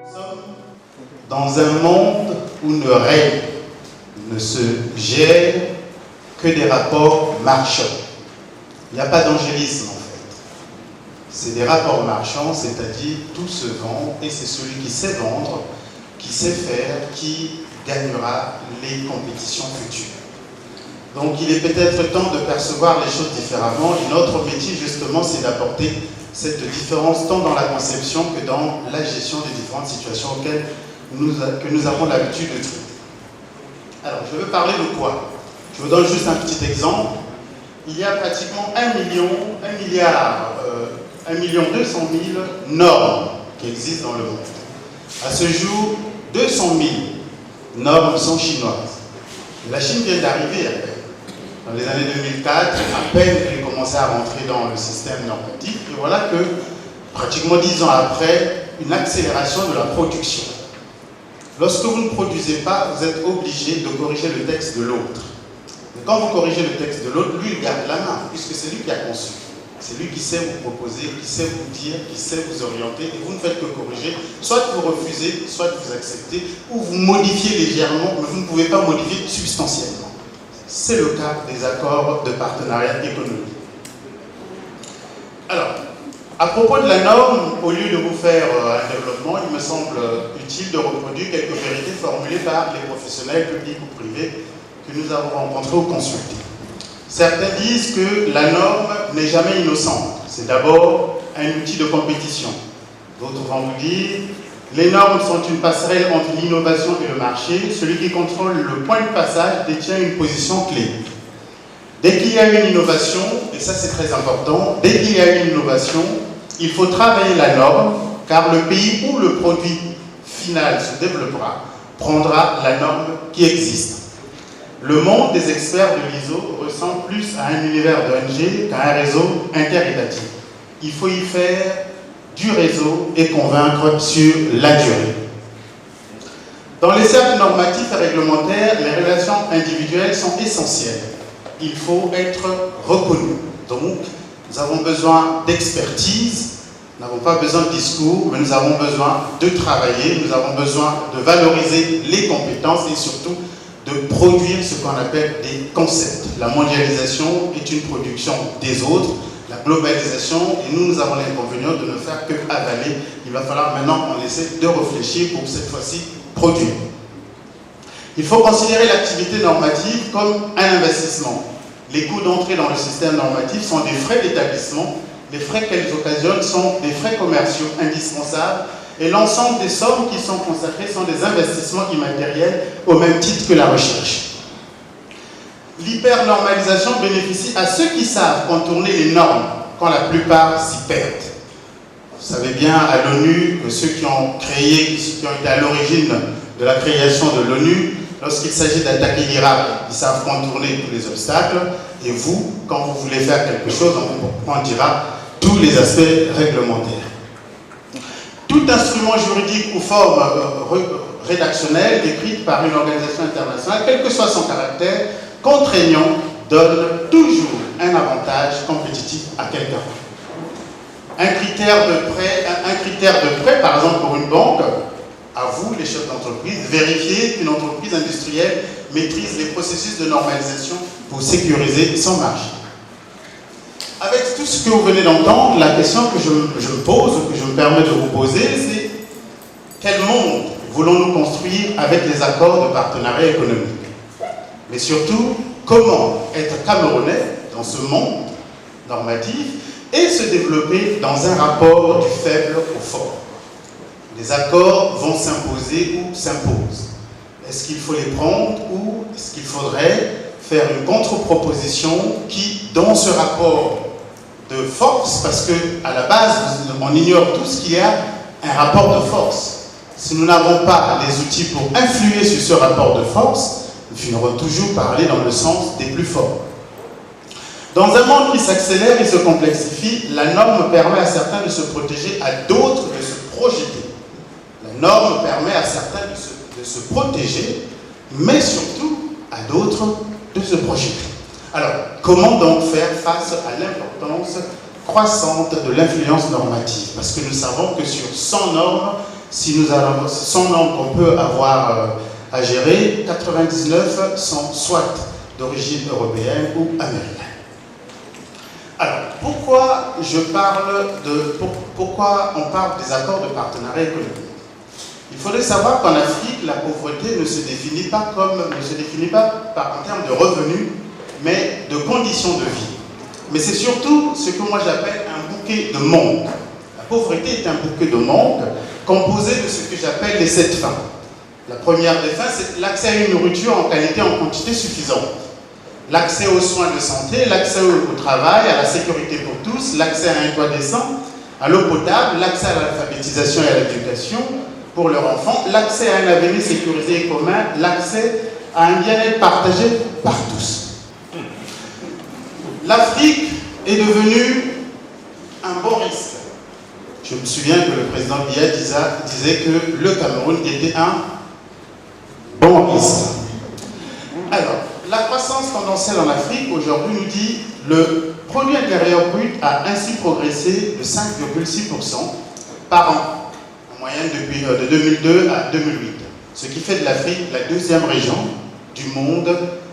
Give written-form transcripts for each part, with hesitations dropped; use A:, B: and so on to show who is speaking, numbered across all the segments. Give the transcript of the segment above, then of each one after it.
A: Nous sommes dans un monde où ne règne, ne se gère que des rapports marchands. Il n'y a pas d'angélisme en fait. C'est des rapports marchands, c'est-à-dire tout se vend et c'est celui qui sait vendre, qui sait faire, qui gagnera les compétitions futures. Donc il est peut-être temps de percevoir les choses différemment et notre métier justement c'est d'apporter cette différence tant dans la conception que dans la gestion des différentes situations auxquelles nous avons l'habitude de traiter. Alors je veux parler de quoi? Je vous donne juste un petit exemple. Il y a pratiquement 1,2 million normes qui existent dans le monde. À ce jour, 200 000 normes sont chinoises. La Chine vient d'arriver à peine. Dans les années 2004, à peine elle commençait à rentrer dans le système normatif. Et voilà que, pratiquement 10 ans après, une accélération de la production. Lorsque vous ne produisez pas, vous êtes obligé de corriger le texte de l'autre. Et quand vous corrigez le texte de l'autre, lui, il garde la main, puisque c'est lui qui a conçu. C'est lui qui sait vous proposer, qui sait vous dire, qui sait vous orienter, et vous ne faites que corriger. Soit vous refusez, soit vous acceptez, ou vous modifiez légèrement, mais vous ne pouvez pas modifier substantiellement. C'est le cas des accords de partenariat économique. Alors, à propos de la norme, au lieu de vous faire un développement, il me semble utile de reproduire quelques vérités formulées par les professionnels publics ou privés que nous avons rencontrés ou consultés. Certains disent que la norme n'est jamais innocente. C'est d'abord un outil de compétition. D'autres vont vous dire les normes sont une passerelle entre l'innovation et le marché. Celui qui contrôle le point de passage détient une position clé. Dès qu'il y a une innovation, et ça c'est très important, dès qu'il y a une innovation, il faut travailler la norme, car le pays où le produit final se développera prendra la norme qui existe. Le monde des experts de l'ISO ressemble plus à un univers d'ONG qu'à un réseau interétatique. Il faut y faire du réseau et convaincre sur la durée. Dans les cercles normatifs et réglementaires, les relations individuelles sont essentielles. Il faut être reconnu. Donc, nous avons besoin d'expertise, nous n'avons pas besoin de discours, mais nous avons besoin de travailler, nous avons besoin de valoriser les compétences et surtout de produire ce qu'on appelle des concepts. La mondialisation est une production des autres, la globalisation, et nous avons l'inconvénient de ne faire que avaler. Il va falloir maintenant qu'on essaie de réfléchir pour cette fois-ci produire. Il faut considérer l'activité normative comme un investissement. Les coûts d'entrée dans le système normatif sont des frais d'établissement. Les frais qu'elles occasionnent sont des frais commerciaux indispensables et l'ensemble des sommes qui sont consacrées sont des investissements immatériels au même titre que la recherche. L'hypernormalisation bénéficie à ceux qui savent contourner les normes quand la plupart s'y perdent. Vous savez bien à l'ONU que ceux qui ont été à l'origine de la création de l'ONU, lorsqu'il s'agit d'attaquer l'Irak, ils savent contourner tous les obstacles. Et vous, quand vous voulez faire quelque chose, on dira tous les aspects réglementaires. Tout instrument juridique ou forme rédactionnelle décrite par une organisation internationale, quel que soit son caractère, contraignant, donne toujours un avantage compétitif à quelqu'un. Un critère de prêt, par exemple pour une banque, à vous, les chefs d'entreprise, vérifiez qu'une entreprise industrielle maîtrise les processus de normalisation pour sécuriser son marché. Avec tout ce que vous venez d'entendre, la question que je me pose, ou que je me permets de vous poser, c'est quel monde voulons-nous construire avec les accords de partenariat économique? Mais surtout, comment être camerounais dans ce monde normatif et se développer dans un rapport du faible au fort? Les accords vont s'imposer ou s'imposent. Est-ce qu'il faut les prendre ou est-ce qu'il faudrait faire une contre-proposition qui, dans ce rapport de force, parce qu'à la base, on ignore tous qu'il y a un rapport de force. Si nous n'avons pas les outils pour influer sur ce rapport de force, nous finirons toujours par aller dans le sens des plus forts. Dans un monde qui s'accélère et se complexifie, la norme permet à certains de se protéger, à d'autres de se projeter. La norme permet à certains de se protéger, mais surtout à d'autres de se projeter. Alors, comment donc faire face à l'importance croissante de l'influence normative? Parce que nous savons que sur 100 normes, si nous avons 100 normes qu'on peut avoir à gérer, 99 sont soit d'origine européenne ou américaine. Alors, pourquoi on parle des accords de partenariat économique? Il faudrait savoir qu'en Afrique, la pauvreté ne se définit pas en termes de revenus, mais de conditions de vie. Mais c'est surtout ce que moi j'appelle un bouquet de monde. La pauvreté est un bouquet de monde composé de ce que j'appelle les 7 fins. La première des fins, c'est l'accès à une nourriture en qualité et en quantité suffisante. L'accès aux soins de santé, l'accès au travail, à la sécurité pour tous, l'accès à un toit décent, à l'eau potable, l'accès à l'alphabétisation et à l'éducation pour leurs enfants, l'accès à un avenir sécurisé et commun, l'accès à un bien-être partagé par tous. L'Afrique est devenue un bon risque. Je me souviens que le président Biya disait que le Cameroun était un bon risque. Alors, la croissance tendancielle en Afrique aujourd'hui nous dit le produit intérieur brut a ainsi progressé de 5,6% par an, en moyenne depuis de 2002 à 2008, ce qui fait de l'Afrique la deuxième région du monde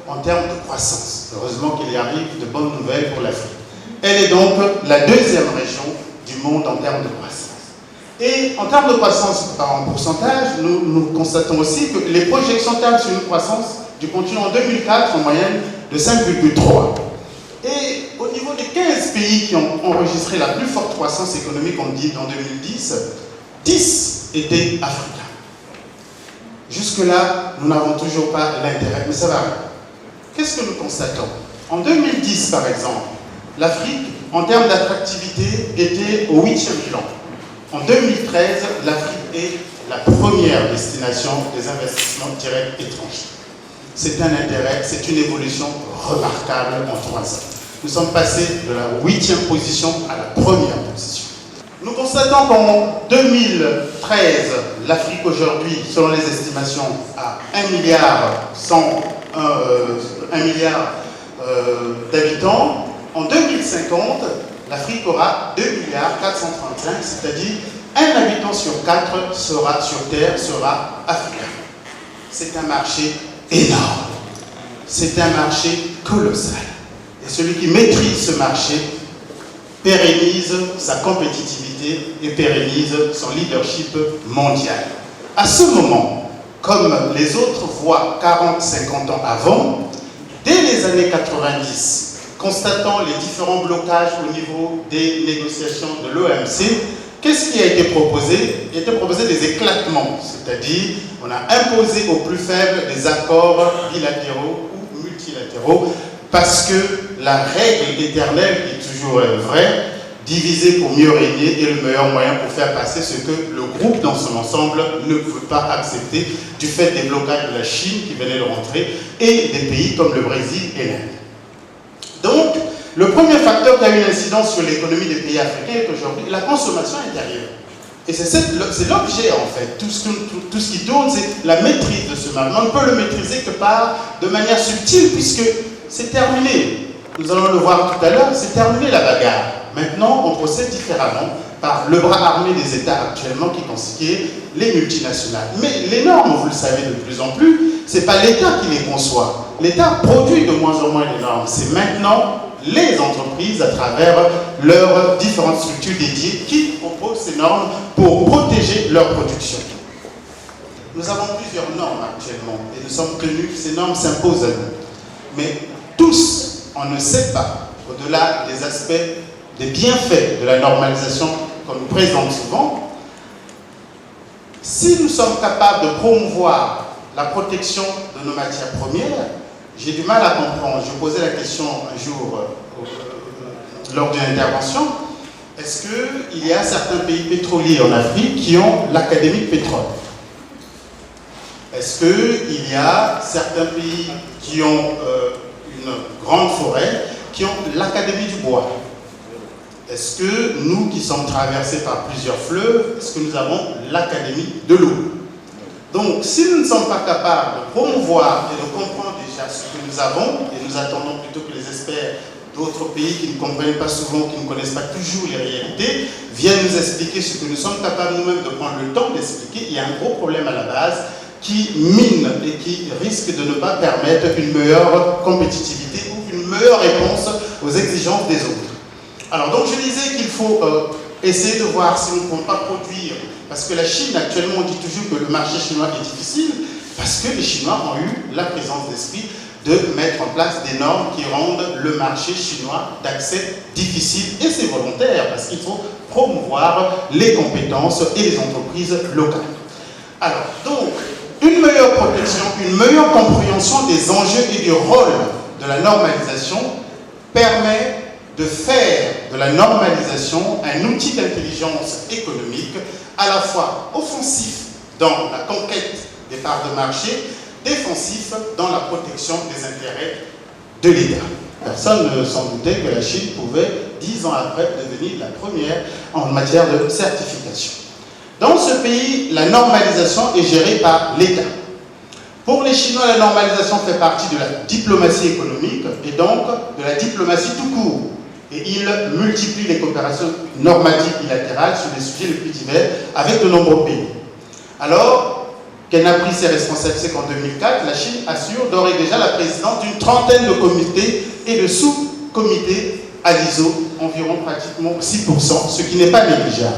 A: en termes de croissance. Heureusement qu'il y arrive de bonnes nouvelles pour l'Afrique. Elle est donc la deuxième région du monde en termes de croissance. Et en termes de croissance en pourcentage, nous constatons aussi que les projections tablent sur une croissance du continent en 2004 en moyenne de 5,3. Et au niveau des 15 pays qui ont enregistré la plus forte croissance économique en 2010, 10 étaient africains. Jusque-là, nous n'avons toujours pas l'intérêt, mais ça va. Qu'est-ce que nous constatons? En 2010, par exemple, l'Afrique, en termes d'attractivité, était au 8e plan. En 2013, l'Afrique est la première destination des investissements directs étrangers. C'est un intérêt, c'est une évolution remarquable en 3 ans. Nous sommes passés de la 8e position à la première position. Nous constatons qu'en 2013, l'Afrique aujourd'hui, selon les estimations, a 1 milliard d'habitants. En 2050, l'Afrique aura 2 milliards 435, c'est-à-dire un habitant sur 4 sur Terre sera africain. C'est un marché énorme. C'est un marché colossal. Et celui qui maîtrise ce marché pérennise sa compétitivité et pérennise son leadership mondial. À ce moment, comme les autres voient 40-50 ans avant, dès les années 90, constatant les différents blocages au niveau des négociations de l'OMC, qu'est-ce qui a été proposé? Il a été proposé des éclatements, c'est-à-dire on a imposé aux plus faibles des accords bilatéraux ou multilatéraux parce que la règle éternelle est toujours vraie, diviser pour mieux régner est le meilleur moyen pour faire passer ce que le groupe dans son ensemble ne peut pas accepter du fait des blocages de la Chine qui venait de rentrer et des pays comme le Brésil et l'Inde. Donc, le premier facteur qui a une incidence sur l'économie des pays africains est aujourd'hui la consommation intérieure. Et c'est l'objet en fait. Tout ce qui tourne, c'est la maîtrise de ce marché. On ne peut le maîtriser que de manière subtile, puisque c'est terminé. Nous allons le voir tout à l'heure, c'est terminé la bagarre. Maintenant, on procède différemment par le bras armé des États actuellement qui constituent les multinationales. Mais les normes, vous le savez de plus en plus, ce n'est pas l'État qui les conçoit. L'État produit de moins en moins les normes. C'est maintenant les entreprises, à travers leurs différentes structures dédiées, qui proposent ces normes pour protéger leur production. Nous avons plusieurs normes actuellement et nous sommes tenus, ces normes s'imposent à nous. Mais tous, on ne sait pas, au-delà des aspects, des bienfaits de la normalisation qu'on nous présente souvent, si nous sommes capables de promouvoir la protection de nos matières premières, j'ai du mal à comprendre. Je posais la question un jour lors d'une intervention, est-ce qu'il y a certains pays pétroliers en Afrique qui ont l'Académie de pétrole? Est-ce qu'il y a certains pays qui ont une grande forêt qui ont l'Académie du bois? Est-ce que nous qui sommes traversés par plusieurs fleuves, est-ce que nous avons l'Académie de l'eau? Donc, si nous ne sommes pas capables de promouvoir et de comprendre déjà ce que nous avons, et nous attendons plutôt que les experts d'autres pays qui ne comprennent pas souvent, qui ne connaissent pas toujours les réalités, viennent nous expliquer ce que nous sommes capables nous-mêmes de prendre le temps d'expliquer. Il y a un gros problème à la base qui mine et qui risque de ne pas permettre une meilleure compétitivité ou une meilleure réponse aux exigences des autres. Alors donc je disais qu'il faut essayer de voir si on ne peut pas produire, parce que la Chine actuellement on dit toujours que le marché chinois est difficile, parce que les Chinois ont eu la présence d'esprit de mettre en place des normes qui rendent le marché chinois d'accès difficile, et c'est volontaire, parce qu'il faut promouvoir les compétences et les entreprises locales. Alors, donc, une meilleure protection, une meilleure compréhension des enjeux et du rôle de la normalisation permet de faire de la normalisation un outil d'intelligence économique à la fois offensif dans la conquête des parts de marché, défensif dans la protection des intérêts de l'État. Personne ne s'en doutait que la Chine pouvait, 10 ans après, devenir la première en matière de certification. Dans ce pays, la normalisation est gérée par l'État. Pour les Chinois, la normalisation fait partie de la diplomatie économique et donc de la diplomatie tout court. Et ils multiplient les coopérations normatives bilatérales sur les sujets les plus divers avec de nombreux pays. Alors, qu'elle n'a pris ses responsabilités qu'en 2004, la Chine assure d'ores et déjà la présidence d'une trentaine de comités et de sous-comités à l'ISO, environ pratiquement 6%, ce qui n'est pas négligeable.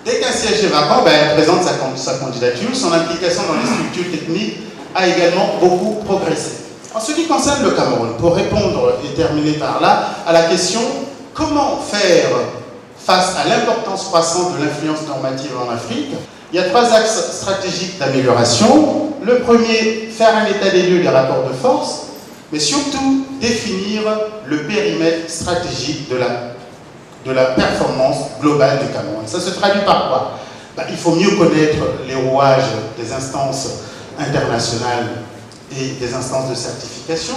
A: Dès qu'un siège est vacant, elle présente sa candidature. Son implication dans les structures techniques a également beaucoup progressé. En ce qui concerne le Cameroun, pour répondre et terminer par là à la question comment faire face à l'importance croissante de l'influence normative en Afrique, il y a 3 axes stratégiques d'amélioration. Le premier, faire un état des lieux des rapports de force, mais surtout définir le périmètre stratégique de la performance globale du Cameroun. Ça se traduit par quoi? Il faut mieux connaître les rouages des instances internationales et des instances de certification.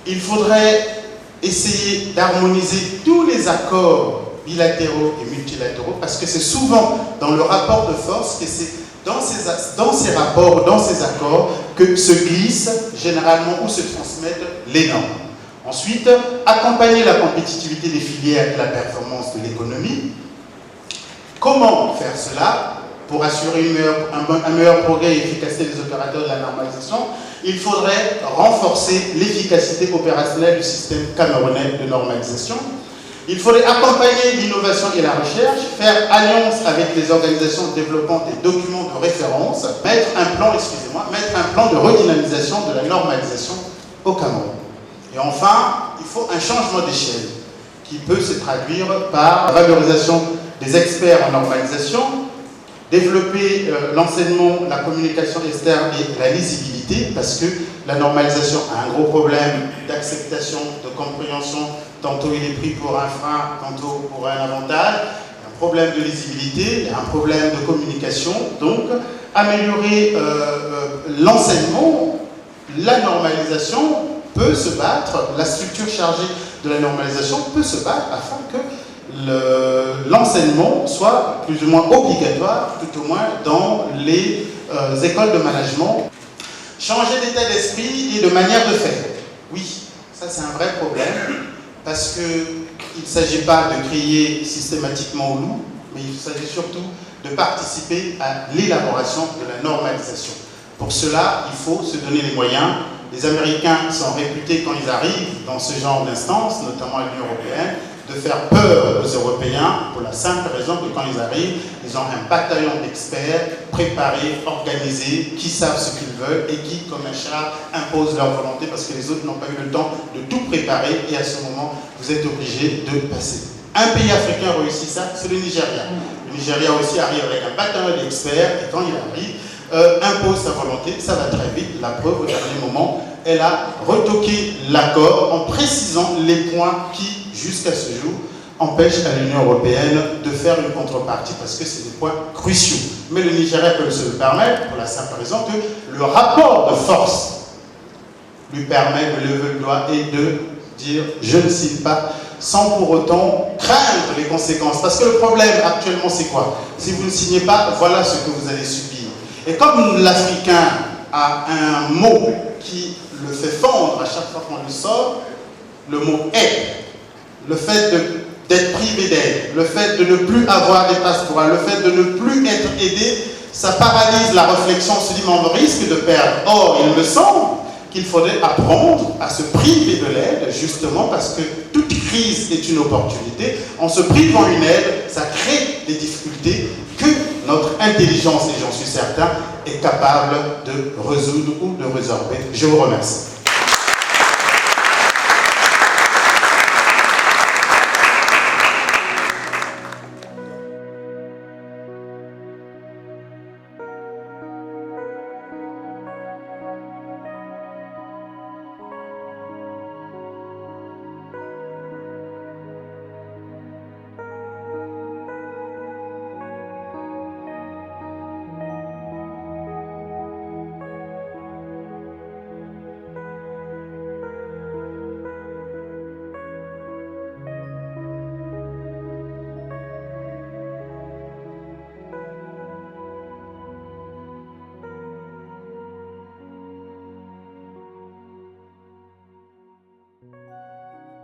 A: Il faudrait essayer d'harmoniser tous les accords bilatéraux et multilatéraux, parce que c'est souvent dans le rapport de force que c'est dans ces rapports, dans ces accords, que se glissent généralement ou se transmettent les normes. Ensuite, accompagner la compétitivité des filières et la performance de l'économie. Comment faire cela? Pour assurer un meilleur progrès et efficacité des opérateurs de la normalisation, il faudrait renforcer l'efficacité opérationnelle du système camerounais de normalisation. Il faudrait accompagner l'innovation et la recherche, faire alliance avec les organisations développant des documents de référence, mettre un plan de redynamisation de la normalisation au Cameroun. Et enfin, il faut un changement d'échelle qui peut se traduire par la valorisation des experts en normalisation, développer l'enseignement, la communication externe et la lisibilité, parce que la normalisation a un gros problème d'acceptation, de compréhension. Tantôt il est pris pour un frein, tantôt pour un avantage. Un problème de lisibilité, il y a un problème de communication. Donc, améliorer l'enseignement, la normalisation peut se battre, la structure chargée de la normalisation peut se battre afin que l'enseignement soit plus ou moins obligatoire, tout au moins dans les écoles de management. Changer d'état d'esprit et de manière de faire. Oui, ça c'est un vrai problème, parce qu'il ne s'agit pas de crier systématiquement au loup, mais il s'agit surtout de participer à l'élaboration de la normalisation. Pour cela, il faut se donner les moyens. Les Américains sont réputés, quand ils arrivent dans ce genre d'instance, notamment à l'Union européenne, de faire peur aux Européens pour la simple raison que quand ils arrivent, ils ont un bataillon d'experts préparés, organisés, qui savent ce qu'ils veulent et qui, comme un char, imposent leur volonté parce que les autres n'ont pas eu le temps de tout préparer et à ce moment, vous êtes obligés de passer. Un pays africain réussit ça, c'est le Nigeria. Le Nigeria aussi arrive avec un bataillon d'experts et quand il arrive, impose sa volonté, ça va très vite. La preuve, au dernier moment, elle a retoqué l'accord en précisant les points qui, jusqu'à ce jour, empêchent à l'Union européenne de faire une contrepartie parce que c'est des points cruciaux. Mais le Nigeria peut se le permettre pour la simple raison que le rapport de force lui permet de lever le doigt et de dire « je ne signe pas » sans pour autant craindre les conséquences. Parce que le problème actuellement, c'est quoi? Si vous ne signez pas, voilà ce que vous allez subir. Et comme l'Africain a un mot qui le fait fondre à chaque fois qu'on le sort, le mot aide, le fait d'être privé d'aide, le fait de ne plus avoir des passeports, le fait de ne plus être aidé, ça paralyse la réflexion. On se dit, mais on risque de perdre. Or, il me semble qu'il faudrait apprendre à se priver de l'aide, justement parce que toute crise est une opportunité. En se privant une aide, ça crée des difficultés que notre intelligence, et j'en suis certain, est capable de résoudre ou de résorber. Je vous remercie.